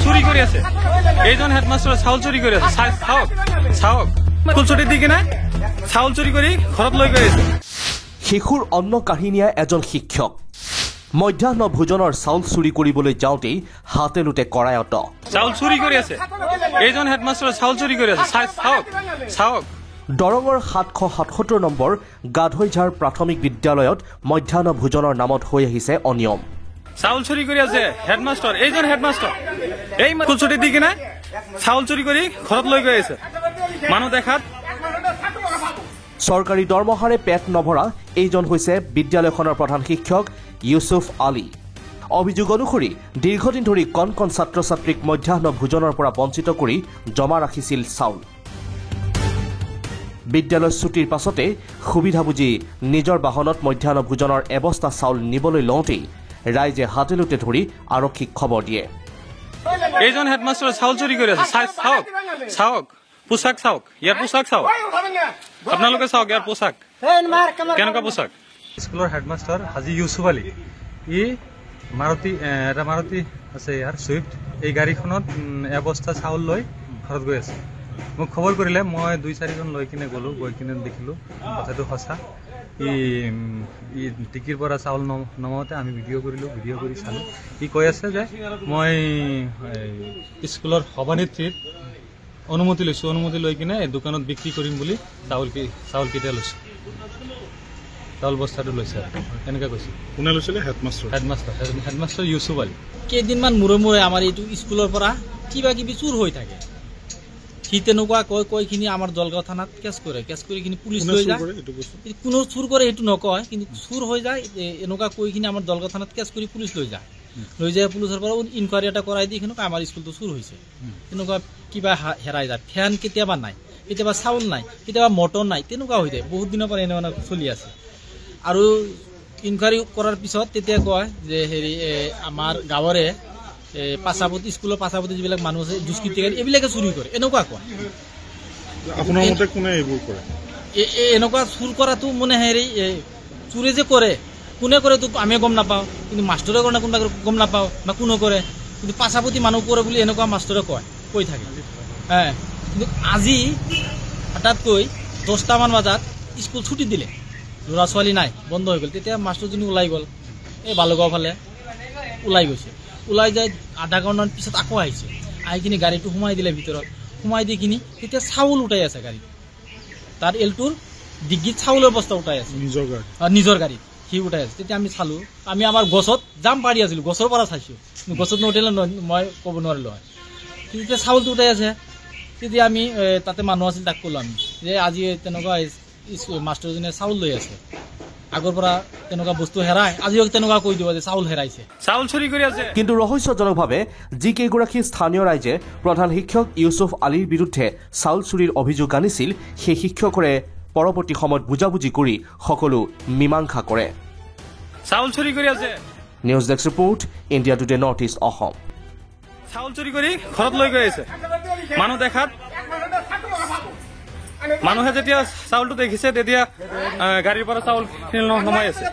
চুৰি কৰে আছে এইজন হেডমাস্টাৰ চাউল চুৰি কৰে আছে চাওক চাওক স্কুল ছুটি দি কিনে চাউল চুৰি কৰি ঘৰত লৈ গৈ আছে শিশুৰ অন্ন কাঢ়ি নিয়া এজন শিক্ষক মধ্যাহ্ন ভোজনৰ চাউল চুৰি কৰিবলৈ যাওঁতেই হাতে লুটে কৰায়ত চাউল চুৰি কৰি আছে এইজন হেডমাস্টাৰ চাউল চুৰি কৰি আছে চাওক চাওক দৰঙৰ 777 নম্বৰ গাধৈঝাৰ প্ৰাথমিক বিদ্যালয়ত মধ্যাহ্ন ভোজনৰ নামত হৈ আহিছে অনিয়ম চাউল চুৰি কৰি আছে হেডমাস্টাৰ এইজন হেডমাস্টাৰ এই স্কুল ছুটি দি কিনে চাউল চুৰি কৰি ঘৰত লৈ গৈ আছে মানুহ দেখাত চৰকাৰী দৰমহাৰে পেট নভৰা এইজন হৈছে বিদ্যালয়খনৰ প্ৰধান শিক্ষক ইউছুফ আলী অভিযোগ অনুসৰি দীৰ্ঘদিন ধৰি কণ কণ ছাত্ৰ ছাত্ৰীক মধ্যাহ্ন ভোজনৰ পৰা বঞ্চিত কৰি জমা ৰাখিছিল চাউল বিদ্যালয় ছুটিৰ পাছতে সুবিধা বুজি নিজৰ বাহনত মধ্যাহ্ন ভোজনৰ এবস্তা চাউল নিবলৈ লওঁতেই ৰাইজে হাতেলোতে ধৰি আৰক্ষীক খবৰ দিয়ে এইজন হেডমাস্টাৰ চাউল চুৰি কৰি আছে চাওক চাওক পোছাক চাওক ইয়াৰ পোছাক চাওক আপোনালোকে চাওক ইয়াৰ পোছাক কেনেকুৱা পোছাক স্কুলৰ হেডমাস্টাৰ হাজি ইউছুফ আলী ই এটা মাৰুতি আছে ইয়াৰ ছুইফ্ট এই গাড়ীখনত এবস্তা চাউল লৈ ঘৰত গৈ আছে মোক খবৰ কৰিলে মই 2-4জন লৈ কিনে গ'লো গৈ কিনে দেখিলোঁ কথাটো সঁচা ই টিকিৰ পৰা চাউল নমাওঁতে আমি ভিডিঅ' কৰিলোঁ ভিডিঅ' কৰি চালোঁ ই কৈ আছে যে মই স্কুলৰ সভানেত্ৰীত অনুমতি লৈছোঁ অনুমতি লৈ কিনে দোকানত বিক্ৰী কৰিম বুলি চাউল কেতিয়া লৈছোঁ চাউল বস্তাটো লৈছে এনেকৈ কৈছে কোনে লৈছিলে হেডমাস্টাৰ ইউছুফ আলী কেইদিনমান মূৰে মূৰে আমাৰ এইটো স্কুলৰ পৰা কিবা কিবি চুৰ হৈ থাকে সি তেনেকুৱা কৈখিনি আমাৰ জলগাঁও থানাত কেছ কৰি কিনি পুলিচ লৈ যায় কোনো চুৰ কৰে সেইটো নকয় কিন্তু চুৰ হৈ যায় এনেকুৱা কৈখিনি আমাৰ জলগাঁও থানাত কেছ কৰি পুলিচ লৈ যায় পুলিচৰ পৰা ইনকুৱাৰী এটা কৰাই দি সেনেকুৱা আমাৰ স্কুলটো চুৰ হৈছে তেনেকুৱা কিবা হেৰাই যায় ফেন কেতিয়াবা নাই কেতিয়াবা চাউল নাই কেতিয়াবা মটৰ নাই তেনেকুৱা হৈ যায় বহুত দিনৰ পৰা এনেকুৱা চলি আছে আৰু ইনকুৱাৰী কৰাৰ পিছত তেতিয়া কয় যে হেৰি আমাৰ গাঁৱৰে পাচাপতি স্কুলৰ পাচাপতি যিবিলাক মানুহ আছে দুষ্কৃতিকাৰী এইবিলাকে চুৰি কৰে এনেকুৱা কয় আপোনাৰ মতে কোনে এইবোৰ কৰে এনেকুৱা চুৰ কৰাটো মানে হেৰি চুৰে যে কৰে কোনে কৰে তো আমি গম নাপাওঁ কিন্তু মাষ্টৰে কৰে কোনোবা গম নাপাওঁ বা কোনে কৰে কিন্তু পাচাপতি মানুহ কৰে বুলি এনেকুৱা মাষ্টৰে কৈ থাকে কিন্তু আজি হঠাৎকৈ 10টামান বজাত স্কুল ছুটি দিলে ল'ৰা ছোৱালী নাই বন্ধ হৈ গ'ল তেতিয়া মাষ্টৰজনী ওলাই গ'ল এই বালুগাঁও ফালে ওলাই গৈছে ওলাই যায় আধা ঘণ্টামান পিছত আকৌ আহিছে আহি কিনি গাড়ীটো সোমাই দিলে ভিতৰত সোমাই দি কিনি তেতিয়া চাউল উঠাই আছে গাড়ী তাৰ এলটোৰ ডিগ্গিত চাউলৰ বস্তা উঠাই আছে নিজৰ গাড়ীত সি উঠাই আছে তেতিয়া আমি চালোঁ আমি আমাৰ গছত জাম পাৰি আছিলোঁ গছৰ পৰা চাইছোঁ গছত নুঠিলে মই ক'ব নোৱাৰিলোঁ হয় তেতিয়া চাউলটো উঠাই আছে তেতিয়া আমি তাতে মানুহ আছিল তাক ক'লোঁ আমি যে আজি তেনেকুৱা মাষ্টৰজনে চাউল লৈ আছে আগৰ পৰা তেনেকুৱা বস্তু হেৰাই আজিও তেনেকুৱা কৈ দিব যে চাউল হেৰাইছে চাউল চুৰি কৰি আছে কিন্তু ৰহস্যজনকভাৱে যিকেইগৰাকী স্থানীয় ৰাইজে প্ৰধান শিক্ষক ইউছুফ আলীৰ বিৰুদ্ধে চাউল চুৰিৰ অভিযোগ আনিছিল সেই শিক্ষকৰে পৰৱৰ্তী সময়ত বুজাবুজি কৰি সকলো মীমাংসা কৰে চাউল চুৰি কৰি আছে news desk report India today north east Assam চাউল চুৰি কৰি ঘৰত লৈ গৈ আছে মানুহ দেখাত মানুহে যেতিয়া চাউলটো দেখিছে তেতিয়া গাড়ীৰ পৰা চাউল নমাই আছে